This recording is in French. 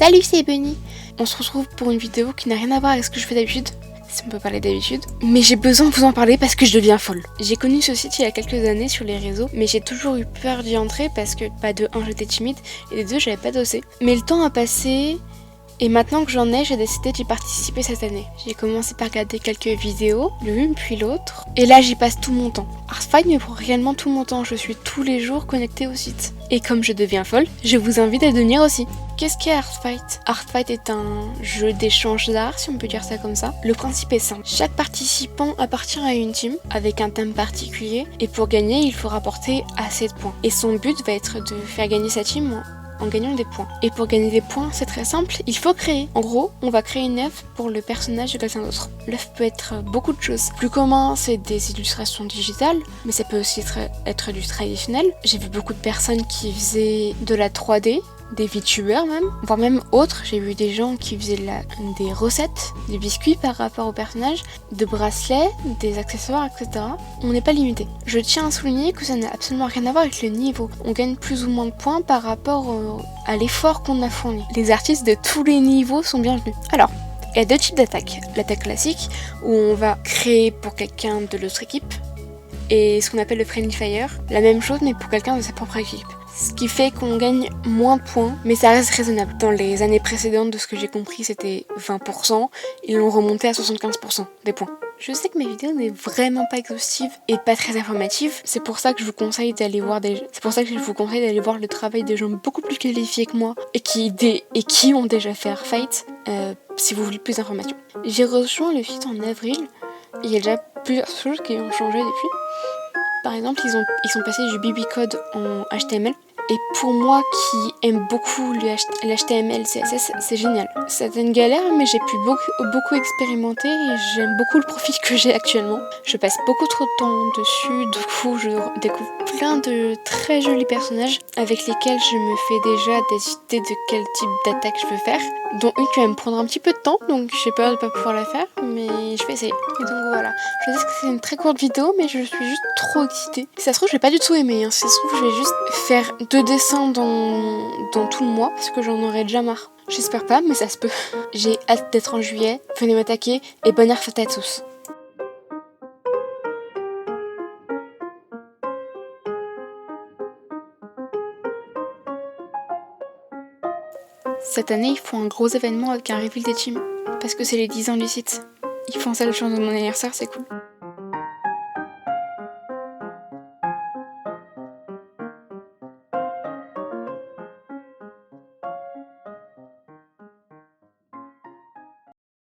Salut, c'est Bunny. On se retrouve pour une vidéo qui n'a rien à voir avec ce que je fais d'habitude, si on peut parler d'habitude. Mais j'ai besoin de vous en parler parce que je deviens folle. J'ai connu ce site il y a quelques années sur les réseaux, mais j'ai toujours eu peur d'y entrer parce que, de 1, j'étais timide, et de 2, j'avais pas d'osé. Mais le temps a passé, et maintenant que j'en ai, j'ai décidé d'y participer cette année. J'ai commencé par regarder quelques vidéos, l'une puis l'autre, et là j'y passe tout mon temps. Hearthfight me prend réellement tout mon temps, je suis tous les jours connectée au site. Et comme je deviens folle, je vous invite à devenir aussi. Qu'est-ce qu'est Hearthfight ? Hearthfight est un jeu d'échange d'art, si on peut dire ça comme ça. Le principe est simple. Chaque participant appartient à une team avec un thème particulier, et pour gagner, il faut rapporter assez de points. Et son but va être de faire gagner sa team en gagnant des points. Et pour gagner des points, c'est très simple, il faut créer. En gros, on va créer une œuvre pour le personnage de quelqu'un d'autre. L'œuvre peut être beaucoup de choses. Plus commun, c'est des illustrations digitales, mais ça peut aussi être du traditionnel. J'ai vu beaucoup de personnes qui faisaient de la 3D, des VTubers même, voire même autres. J'ai vu des gens qui faisaient des recettes, des biscuits par rapport au personnage, de bracelets, des accessoires, etc. On n'est pas limité. Je tiens à souligner que ça n'a absolument rien à voir avec le niveau. On gagne plus ou moins de points par rapport à l'effort qu'on a fourni. Les artistes de tous les niveaux sont bienvenus. Alors, il y a deux types d'attaques. L'attaque classique, où on va créer pour quelqu'un de l'autre équipe, et ce qu'on appelle le Friendly Fire, la même chose mais pour quelqu'un de sa propre équipe. Ce qui fait qu'on gagne moins de points, mais ça reste raisonnable. Dans les années précédentes, de ce que j'ai compris, c'était 20%, ils l'ont remonté à 75% des points. Je sais que mes vidéos n'est vraiment pas exhaustives et pas très informatives, c'est pour ça que je vous conseille d'aller voir le travail des gens beaucoup plus qualifiés que moi et qui ont déjà fait Hearthfight, si vous voulez plus d'informations. J'ai rejoint le site en avril, il y a déjà plusieurs choses qui ont changé depuis. Par exemple, ils sont passés du BB code en HTML. Et pour moi qui aime beaucoup l'HTML, CSS, c'est génial. C'était une galère, mais j'ai pu beaucoup expérimenter et j'aime beaucoup le profil que j'ai actuellement. Je passe beaucoup trop de temps dessus, du coup je découvre plein de très jolis personnages avec lesquels je me fais déjà des idées de quel type d'attaque je veux faire. Dont une qui va me prendre un petit peu de temps, donc j'ai peur de ne pas pouvoir la faire, mais je vais essayer. Et donc voilà, je sais que c'est une très courte vidéo, mais je suis juste trop excitée. Si ça se trouve, je vais pas du tout aimer, si ça se trouve, je vais juste faire 2 dessins dans tout le mois, parce que j'en aurai déjà marre. J'espère pas, mais ça se peut. J'ai hâte d'être en juillet, venez m'attaquer, et bonne Hearthfight à tous. Cette année, ils font un gros événement avec un reveal des teams, parce que c'est les 10 ans du site. Ils font ça le jour de mon anniversaire, c'est cool.